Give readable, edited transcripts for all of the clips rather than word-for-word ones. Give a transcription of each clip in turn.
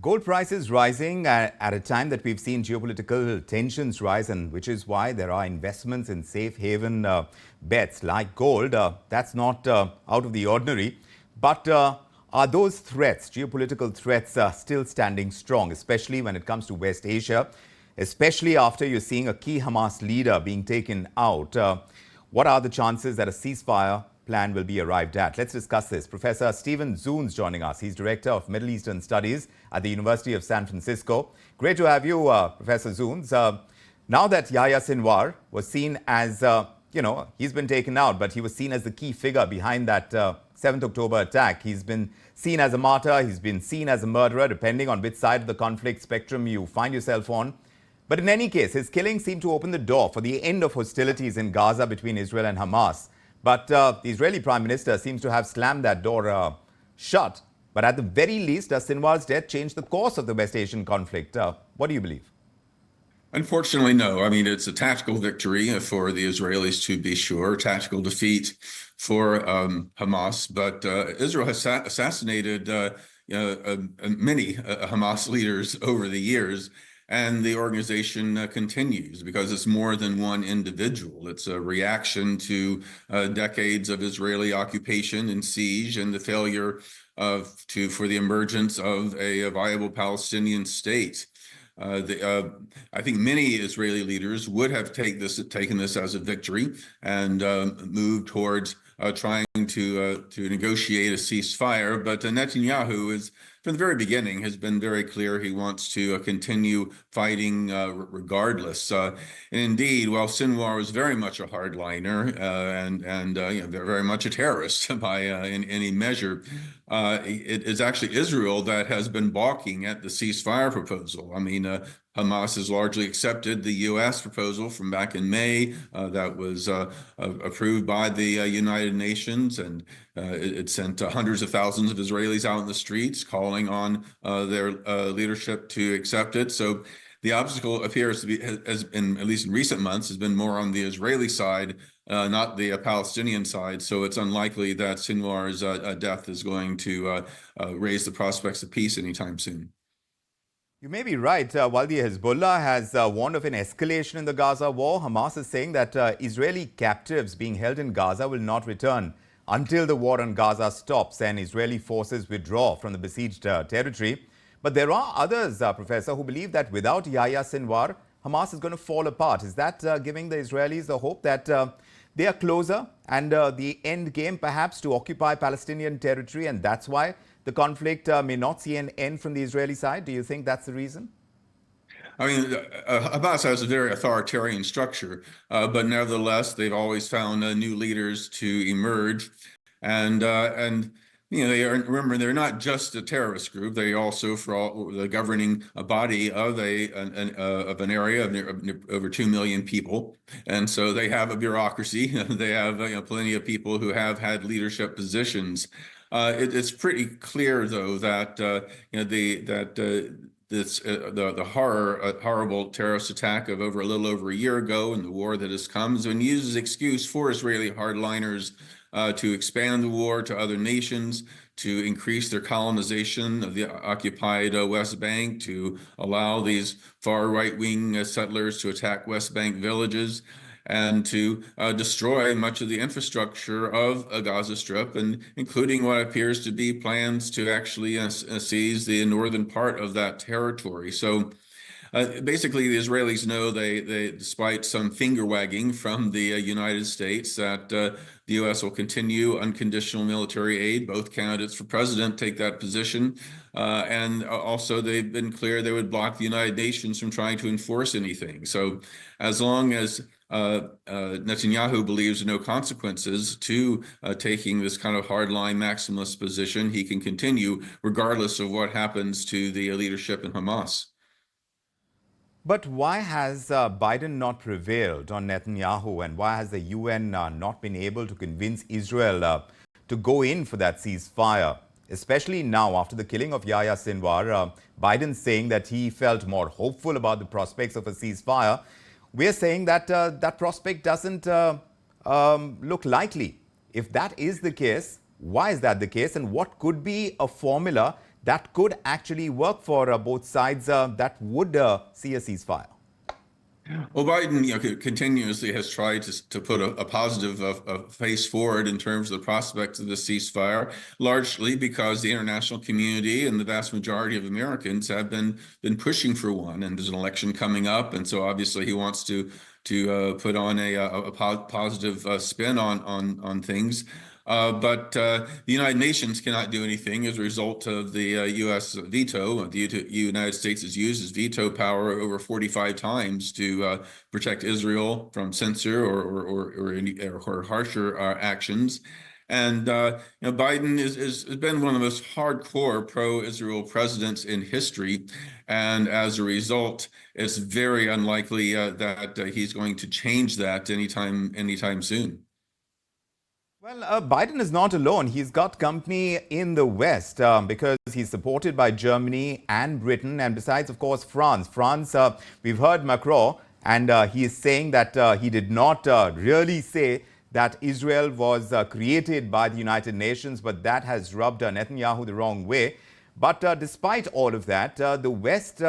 Gold prices rising at a time that we've seen geopolitical tensions rise, and which is why there are investments in safe haven bets like gold. That's not out of the ordinary. But are those threats, geopolitical threats, still standing strong, especially when it comes to West Asia, especially after you're seeing a key Hamas leader being taken out? What are the chances that a ceasefire plan will be arrived at? Let's discuss this. Professor Stephen Zunes joining us. He's Director of Middle Eastern Studies at the University of San Francisco. Great to have you, Professor Zunes. Now that Yahya Sinwar was seen as, he's been taken out, but he was seen as the key figure behind that 7th October attack. He's been seen as a martyr. He's been seen as a murderer, depending on which side of the conflict spectrum you find yourself on. But in any case, his killing seemed to open the door for the end of hostilities in Gaza between Israel and Hamas. But the Israeli Prime Minister seems to have slammed that door shut. But at the very least, does Sinwar's death change the course of the West Asian conflict? What do you believe? Unfortunately, no. I mean, it's a tactical victory for the Israelis, to be sure, tactical defeat for Hamas. But Israel has assassinated many Hamas leaders over the years. And the organization continues because it's more than one individual. It's a reaction to decades of Israeli occupation and siege and the failure for the emergence of a viable Palestinian state. I think many Israeli leaders would have taken this as a victory and moved towards trying to negotiate a ceasefire. But Netanyahu is, from the very beginning, has been very clear he wants to continue fighting regardless. And indeed, while Sinwar was very much a hardliner and very much a terrorist by in any measure, it is actually Israel that has been balking at the ceasefire proposal. I mean, Hamas has largely accepted the U.S. proposal from back in May that was approved by the United Nations, and it sent hundreds of thousands of Israelis out in the streets calling on their leadership to accept it. So the obstacle appears to be, has been, at least in recent months, has been more on the Israeli side, not the Palestinian side. So it's unlikely that Sinwar's death is going to raise the prospects of peace anytime soon. You may be right. While the Hezbollah has warned of an escalation in the Gaza war, Hamas is saying that Israeli captives being held in Gaza will not return until the war on Gaza stops and Israeli forces withdraw from the besieged territory. But there are others, Professor, who believe that without Yahya Sinwar, Hamas is going to fall apart. Is that giving the Israelis the hope that they are closer and the end game perhaps to occupy Palestinian territory, and that's why the conflict may not see an end from the Israeli side? Do you think that's the reason? I mean, Hamas has a very authoritarian structure, but nevertheless, they've always found new leaders to emerge, and remember, they're not just a terrorist group. They also, for all the governing body of an area of over 2 million people, and so they have a bureaucracy. They have plenty of people who have had leadership positions. It's pretty clear, though, that the horrible terrorist attack of a little over a year ago and the war that has come has been used as an excuse for Israeli hardliners to expand the war to other nations, to increase their colonization of the occupied West Bank, to allow these far right-wing settlers to attack West Bank villages, and to destroy much of the infrastructure of a Gaza Strip, and including what appears to be plans to actually seize the northern part of that territory. So basically, the Israelis know they despite some finger wagging from the United States, that the U.S. will continue unconditional military aid. Both candidates for president take that position. And also, they've been clear they would block the United Nations from trying to enforce anything. So as long as Netanyahu believes no consequences to taking this kind of hardline maximalist position, he can continue regardless of what happens to the leadership in Hamas. But why has Biden not prevailed on Netanyahu, and why has the UN not been able to convince Israel to go in for that ceasefire? Especially now, after the killing of Yahya Sinwar, Biden saying that he felt more hopeful about the prospects of a ceasefire. We're saying that that prospect doesn't look likely. If that is the case, why is that the case? And what could be a formula that could actually work for both sides that would see a ceasefire? Well, Biden, continuously has tried to put a positive face forward in terms of the prospects of the ceasefire, largely because the international community and the vast majority of Americans have been pushing for one. And there's an election coming up, and so obviously he wants to put on a positive spin on things. But the United Nations cannot do anything as a result of the U.S. veto. The United States has used its veto power over 45 times to protect Israel from censure or harsher actions. And Biden has been one of the most hardcore pro-Israel presidents in history, and as a result, it's very unlikely that he's going to change that anytime soon. Well, Biden is not alone. He's got company in the West because he's supported by Germany and Britain, and besides, of course, France. We've heard Macron, and he is saying that he did not really say that Israel was created by the United Nations, but that has rubbed Netanyahu the wrong way. But despite all of that, the West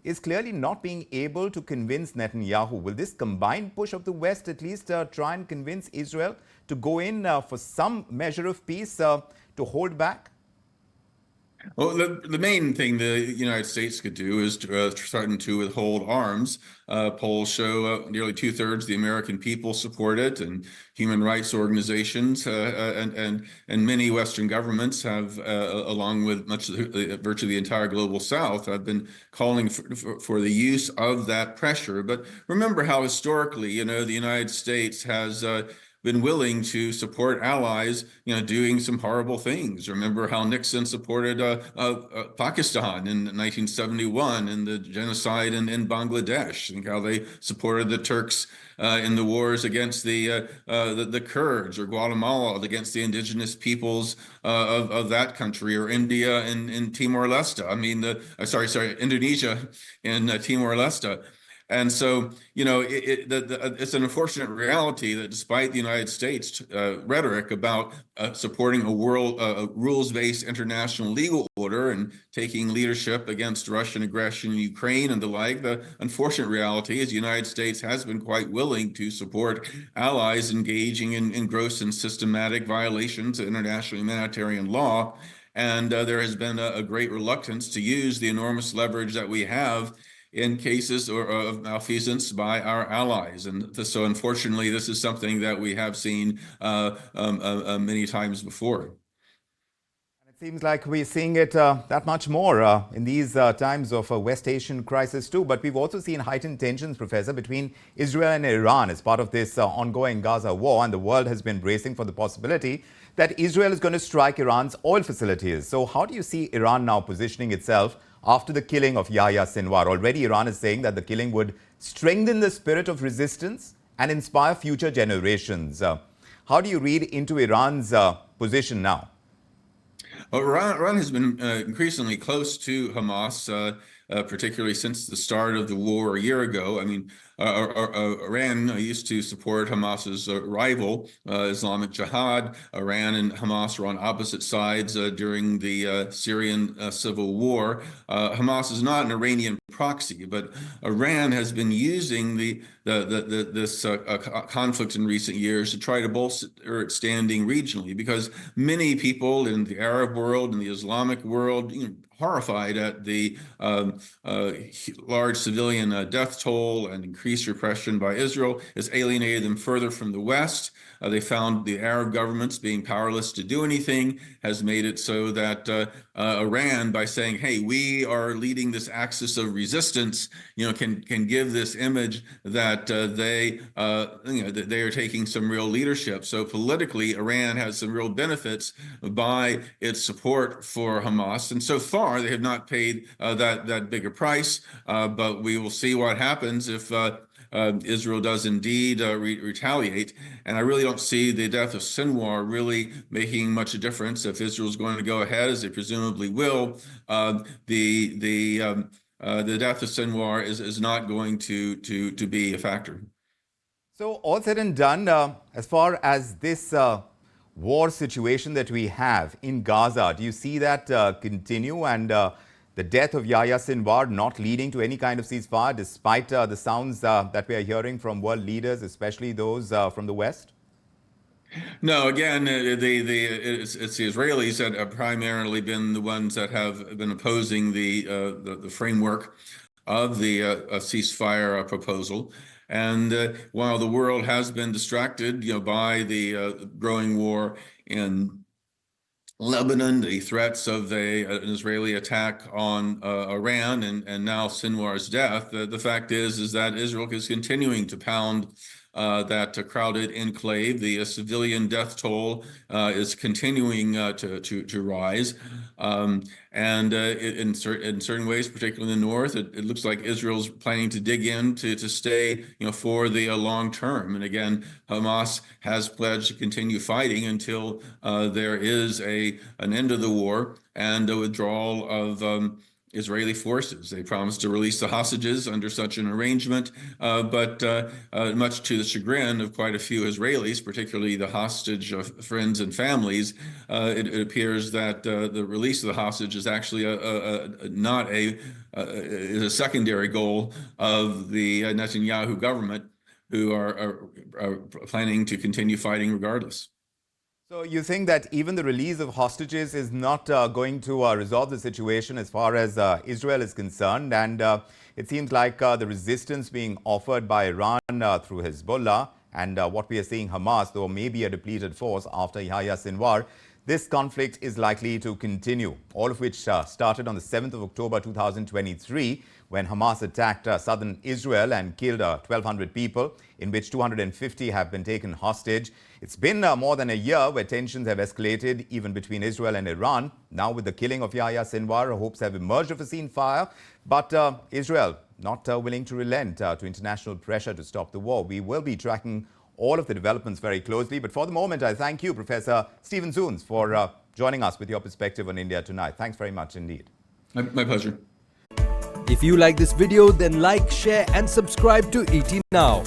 is clearly not being able to convince Netanyahu. Will this combined push of the West at least try and convince Israel to go in for some measure of peace to hold back? Well, the main thing the United States could do is to, threaten to withhold arms. Polls show nearly 2/3 of the American people support it, and human rights organizations and many Western governments have, along with virtually the entire global South, have been calling for the use of that pressure. But remember how historically, the United States has been willing to support allies, doing some horrible things. Remember how Nixon supported Pakistan in 1971 and the genocide in Bangladesh, and how they supported the Turks in the wars against the Kurds, or Guatemala against the indigenous peoples of that country, or India in Timor-Leste. I mean, Indonesia in Timor-Leste. And so, it's an unfortunate reality that despite the United States rhetoric about supporting a rules-based international legal order and taking leadership against Russian aggression in Ukraine and the like, the unfortunate reality is the United States has been quite willing to support allies engaging in gross and systematic violations of international humanitarian law. And there has been a great reluctance to use the enormous leverage that we have in cases of malfeasance by our allies. And so unfortunately, this is something that we have seen many times before. It seems like we're seeing it that much more in these times of a West Asian crisis too. But we've also seen heightened tensions, Professor, between Israel and Iran as part of this ongoing Gaza war. And the world has been bracing for the possibility that Israel is going to strike Iran's oil facilities. So how do you see Iran now positioning itself after the killing of Yahya Sinwar? Already Iran is saying that the killing would strengthen the spirit of resistance and inspire future generations. How do you read into Iran's position now? Well, Iran has been increasingly close to Hamas, particularly since the start of the war a year ago. I mean, Iran used to support Hamas's rival, Islamic Jihad. Iran and Hamas were on opposite sides during the Syrian civil war. Hamas is not an Iranian proxy, but Iran has been using this conflict in recent years to try to bolster its standing regionally, because many people in the Arab world and the Islamic world, horrified at the large civilian death toll and increased repression by Israel, has alienated them further from the West. They found the Arab governments being powerless to do anything, has made it so that Iran, by saying, hey, we are leading this axis of resistance, can give this image that they are taking some real leadership. So politically, Iran has some real benefits by its support for Hamas. And so far, they have not paid that big a price, but we will see what happens if Israel does indeed retaliate. And I really don't see the death of Sinwar really making much a difference. If Israel's going to go ahead, as they presumably will, the death of Sinwar is not going to be a factor. So all said and done, as far as this war situation that we have in Gaza, do you see that continue, and the death of Yahya Sinwar not leading to any kind of ceasefire, despite the sounds that we are hearing from world leaders, especially those from the West? No, again, it's the Israelis that have primarily been the ones that have been opposing the framework of the ceasefire proposal. And while the world has been distracted, by the growing war in Lebanon, the threats of an Israeli attack on Iran, and now Sinwar's death, the fact is that Israel is continuing to pound that crowded enclave. The civilian death toll is continuing to rise. And in certain ways, particularly in the north, it looks like Israel's planning to dig in to stay, for the long term. And again, Hamas has pledged to continue fighting until there is an end of the war and a withdrawal of Israeli forces. They promised to release the hostages under such an arrangement, but much to the chagrin of quite a few Israelis, particularly the hostage friends and families, it appears that the release of the hostage is actually not is a secondary goal of the Netanyahu government, who are planning to continue fighting regardless. So you think that even the release of hostages is not going to resolve the situation as far as Israel is concerned? And it seems like the resistance being offered by Iran through Hezbollah and what we are seeing Hamas, though maybe a depleted force after Yahya Sinwar, this conflict is likely to continue, all of which started on the 7th of October 2023, when Hamas attacked southern Israel and killed 1,200 people, in which 250 have been taken hostage. It's been more than a year where tensions have escalated even between Israel and Iran. Now with the killing of Yahya Sinwar, hopes have emerged of a ceasefire, but Israel not willing to relent to international pressure to stop the war. We will be tracking all of the developments very closely. But for the moment, I thank you, Professor Stephen Zunes, for joining us with your perspective on India tonight. Thanks very much indeed. My pleasure. If you like this video, then like, share and subscribe to ET Now.